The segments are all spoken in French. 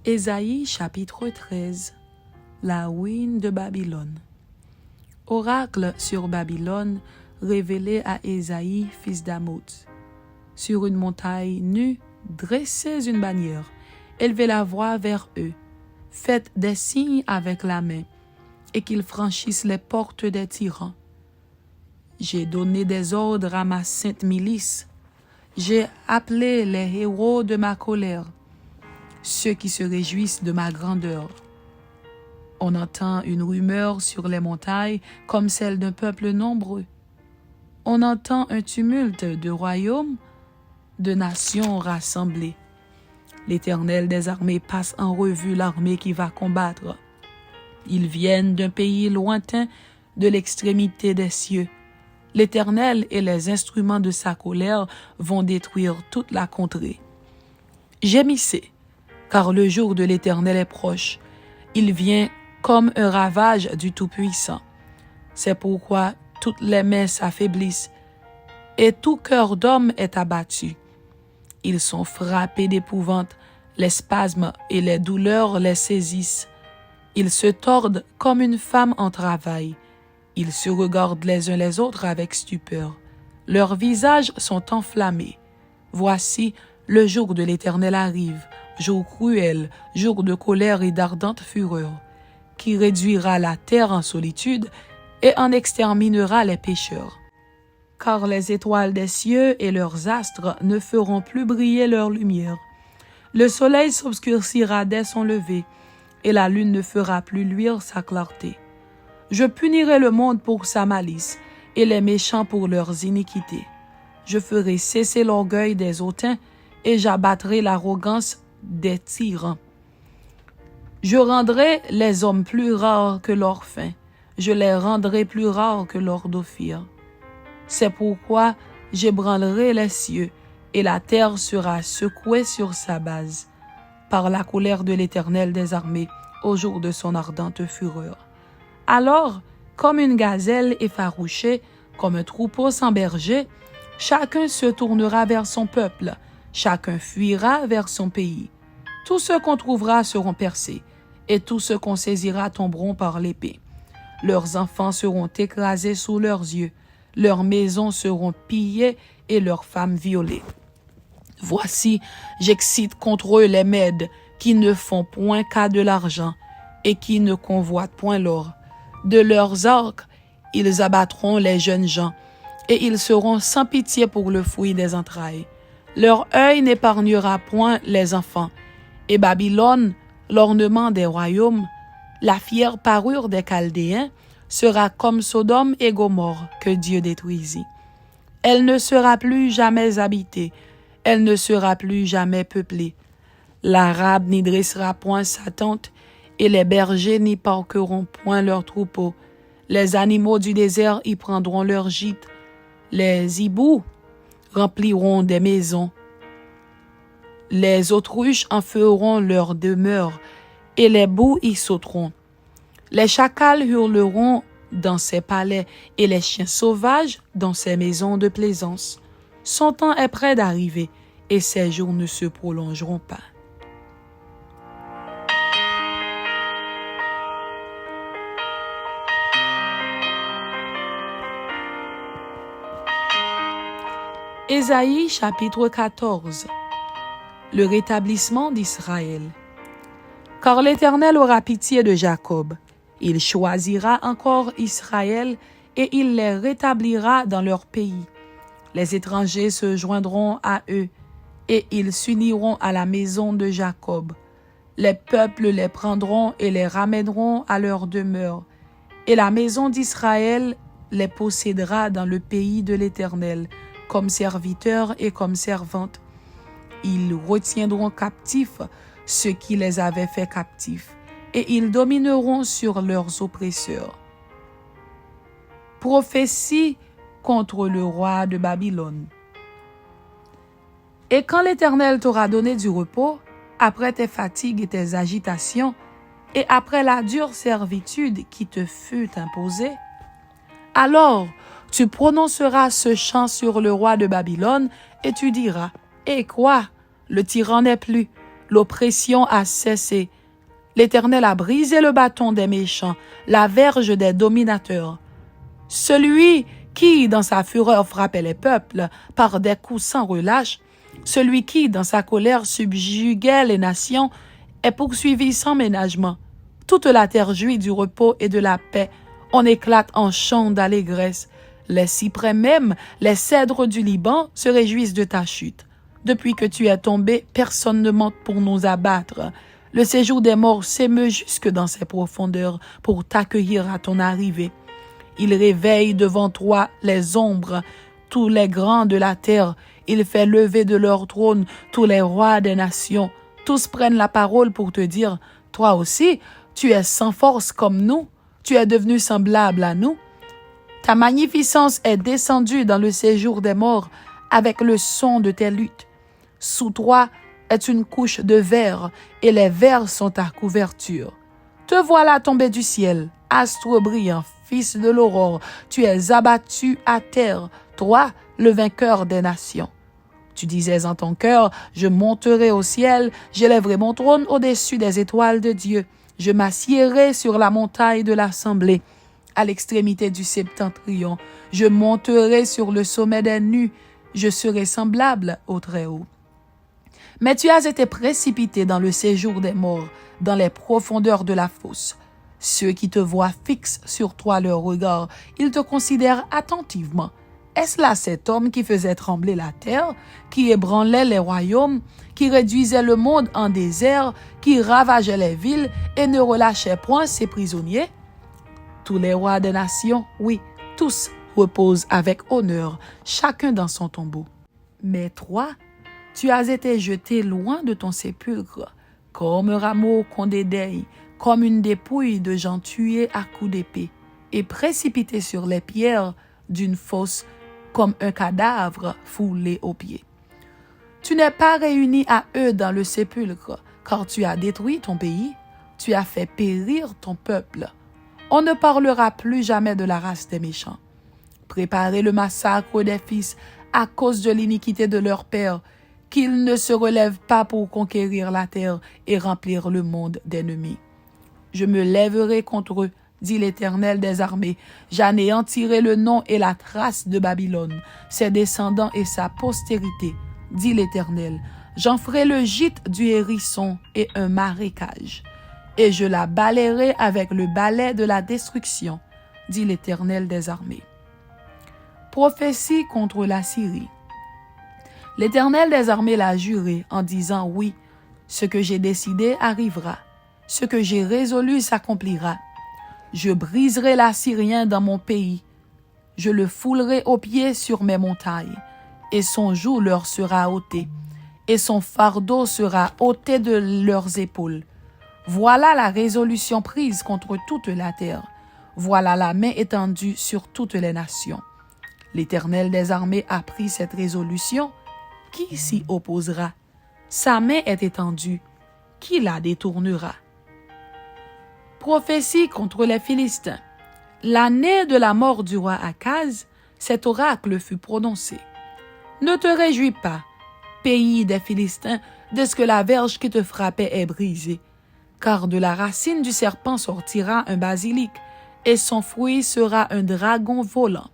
Ésaïe chapitre 13. La ruine de Babylone. Oracle sur Babylone révélé à Ésaïe, fils d'Amoz. Sur une montagne nue, dressez une bannière, élevez la voix vers eux, faites des signes avec la main, et qu'ils franchissent les portes des tyrans. J'ai donné des ordres à ma sainte milice, j'ai appelé les héros de ma colère, ceux qui se réjouissent de ma grandeur. On entend une rumeur sur les montagnes comme celle d'un peuple nombreux. On entend un tumulte de royaumes, de nations rassemblées. L'Éternel des armées passe en revue l'armée qui va combattre. Ils viennent d'un pays lointain, de l'extrémité des cieux. L'Éternel et les instruments de sa colère vont détruire toute la contrée. Gémissez, car le jour de l'Éternel est proche. Il vient comme un ravage du Tout-Puissant. C'est pourquoi toutes les mains s'affaiblissent et tout cœur d'homme est abattu. Ils sont frappés d'épouvante, les spasmes et les douleurs les saisissent. Ils se tordent comme une femme en travail. Ils se regardent les uns les autres avec stupeur. Leurs visages sont enflammés. Voici, le jour de l'Éternel arrive, jour cruel, jour de colère et d'ardente fureur, qui réduira la terre en solitude et en exterminera les pécheurs. Car les étoiles des cieux et leurs astres ne feront plus briller leur lumière. Le soleil s'obscurcira dès son lever, et la lune ne fera plus luire sa clarté. Je punirai le monde pour sa malice, et les méchants pour leurs iniquités. Je ferai cesser l'orgueil des hautains, et j'abattrai l'arrogance des tyrans. Je rendrai les hommes plus rares que leurs fins, je les rendrai plus rares que leurs d'Ophir. C'est pourquoi j'ébranlerai les cieux, et la terre sera secouée sur sa base, par la colère de l'Éternel des armées, au jour de son ardente fureur. Alors, comme une gazelle effarouchée, comme un troupeau sans berger, chacun se tournera vers son peuple, chacun fuira vers son pays. Tous ceux qu'on trouvera seront percés, et tous ceux qu'on saisira tomberont par l'épée. Leurs enfants seront écrasés sous leurs yeux, leurs maisons seront pillées et leurs femmes violées. Voici, j'excite contre eux les Mèdes, qui ne font point qu'à de l'argent, et qui ne convoitent point l'or. De leurs arcs, ils abattront les jeunes gens, et ils seront sans pitié pour le fruit des entrailles. Leur œil n'épargnera point les enfants, et Babylone, l'ornement des royaumes, la fière parure des Chaldéens, sera comme Sodome et Gomorrhe que Dieu détruisit. Elle ne sera plus jamais habitée, elle ne sera plus jamais peuplée. L'Arabe n'y dressera point sa tente, et les bergers n'y parqueront point leurs troupeaux. Les animaux du désert y prendront leur gîte. Les hiboux rempliront des maisons. Les autruches en feront leur demeure, et les boucs y sauteront. Les chacals hurleront dans ses palais, et les chiens sauvages dans ses maisons de plaisance. Son temps est près d'arriver, et ses jours ne se prolongeront pas. Ésaïe chapitre 14. Le rétablissement d'Israël. Car l'Éternel aura pitié de Jacob. Il choisira encore Israël et il les rétablira dans leur pays. Les étrangers se joindront à eux et ils s'uniront à la maison de Jacob. Les peuples les prendront et les ramèneront à leur demeure. Et la maison d'Israël les possédera dans le pays de l'Éternel, comme serviteurs et comme servantes. Ils retiendront captifs ceux qui les avaient fait captifs, et ils domineront sur leurs oppresseurs. Prophétie contre le roi de Babylone. Et quand l'Éternel t'aura donné du repos, après tes fatigues et tes agitations, et après la dure servitude qui te fut imposée, alors tu prononceras ce chant sur le roi de Babylone, et tu diras, « Et quoi? Le tyran n'est plus, L'oppression a cessé. L'Éternel a brisé le bâton des méchants, la verge des dominateurs. Celui qui, dans sa fureur, frappait les peuples par des coups sans relâche, celui qui, dans sa colère, subjuguait les nations, est poursuivi sans ménagement. Toute la terre jouit du repos et de la paix. On éclate en chants d'allégresse. Les cyprès même, les cèdres du Liban se réjouissent de ta chute. Depuis que tu es tombé, personne ne monte pour nous abattre. Le séjour des morts s'émeut jusque dans ses profondeurs pour t'accueillir à ton arrivée. Il réveille devant toi les ombres, tous les grands de la terre. Il fait lever de leur trône tous les rois des nations. Tous prennent la parole pour te dire, toi aussi, tu es sans force comme nous. Tu es devenu semblable à nous. Ta magnificence est descendue dans le séjour des morts avec le son de tes luttes. Sous toi est une couche de verre et les vers sont ta couverture. Te voilà tombé du ciel, astre brillant, fils de l'aurore. Tu es abattu à terre, toi, le vainqueur des nations. Tu disais en ton cœur, je monterai au ciel, j'élèverai mon trône au-dessus des étoiles de Dieu. Je m'assiérai sur la montagne de l'assemblée, à l'extrémité du septentrion. Je monterai sur le sommet des nues, je serai semblable au Très-Haut. Mais tu as été précipité dans le séjour des morts, dans les profondeurs de la fosse. Ceux qui te voient fixent sur toi leur regard, ils te considèrent attentivement. Est-ce là cet homme qui faisait trembler la terre, qui ébranlait les royaumes, qui réduisait le monde en désert, qui ravageait les villes et ne relâchait point ses prisonniers? Tous les rois des nations, oui, tous reposent avec honneur, chacun dans son tombeau. Mais toi, tu as été jeté loin de ton sépulcre, comme un rameau qu'on dédaille, comme une dépouille de gens tués à coups d'épée, et précipité sur les pierres d'une fosse, comme un cadavre foulé aux pieds. Tu n'es pas réuni à eux dans le sépulcre, car tu as détruit ton pays, tu as fait périr ton peuple. On ne parlera plus jamais de la race des méchants. Préparez le massacre des fils à cause de l'iniquité de leur père, qu'ils ne se relèvent pas pour conquérir la terre et remplir le monde d'ennemis. Je me lèverai contre eux, dit l'Éternel des armées. J'anéantirai le nom et la trace de Babylone, ses descendants et sa postérité, dit l'Éternel. J'en ferai le gîte du hérisson et un marécage, et je la balayerai avec le balai de la destruction, dit l'Éternel des armées. Prophétie contre la Syrie. L'Éternel des armées l'a juré en disant, oui, ce que j'ai décidé arrivera, ce que j'ai résolu s'accomplira. Je briserai l'Assyrien dans mon pays, je le foulerai aux pieds sur mes montagnes, et son joug leur sera ôté, et son fardeau sera ôté de leurs épaules. Voilà la résolution prise contre toute la terre, voilà la main étendue sur toutes les nations. L'Éternel des armées a pris cette résolution, qui s'y opposera? Sa main est étendue, qui la détournera? Prophétie contre les Philistins. L'année de la mort du roi Akaz, cet oracle fut prononcé. Ne te réjouis pas, pays des Philistins, de ce que la verge qui te frappait est brisée, car de la racine du serpent sortira un basilic, et son fruit sera un dragon volant.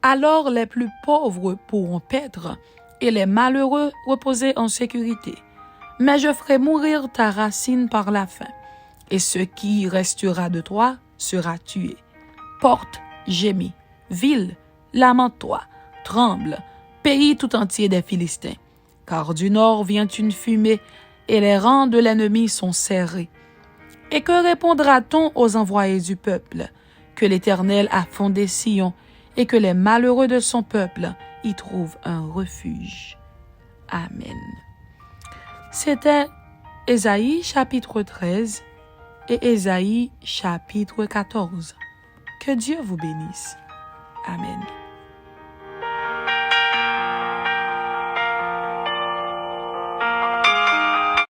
Alors les plus pauvres pourront paître, et les malheureux reposer en sécurité. Mais je ferai mourir ta racine par la faim, et ce qui restera de toi sera tué. Porte, gémis, ville, lamente-toi, tremble, pays tout entier des Philistins, car du nord vient une fumée, et les rangs de l'ennemi sont serrés. Et que répondra-t-on aux envoyés du peuple? Que l'Éternel a fondé Sion, et que les malheureux de son peuple y trouvent un refuge. Amen. C'était Ésaïe chapitre 13 et Ésaïe chapitre 14. Que Dieu vous bénisse. Amen.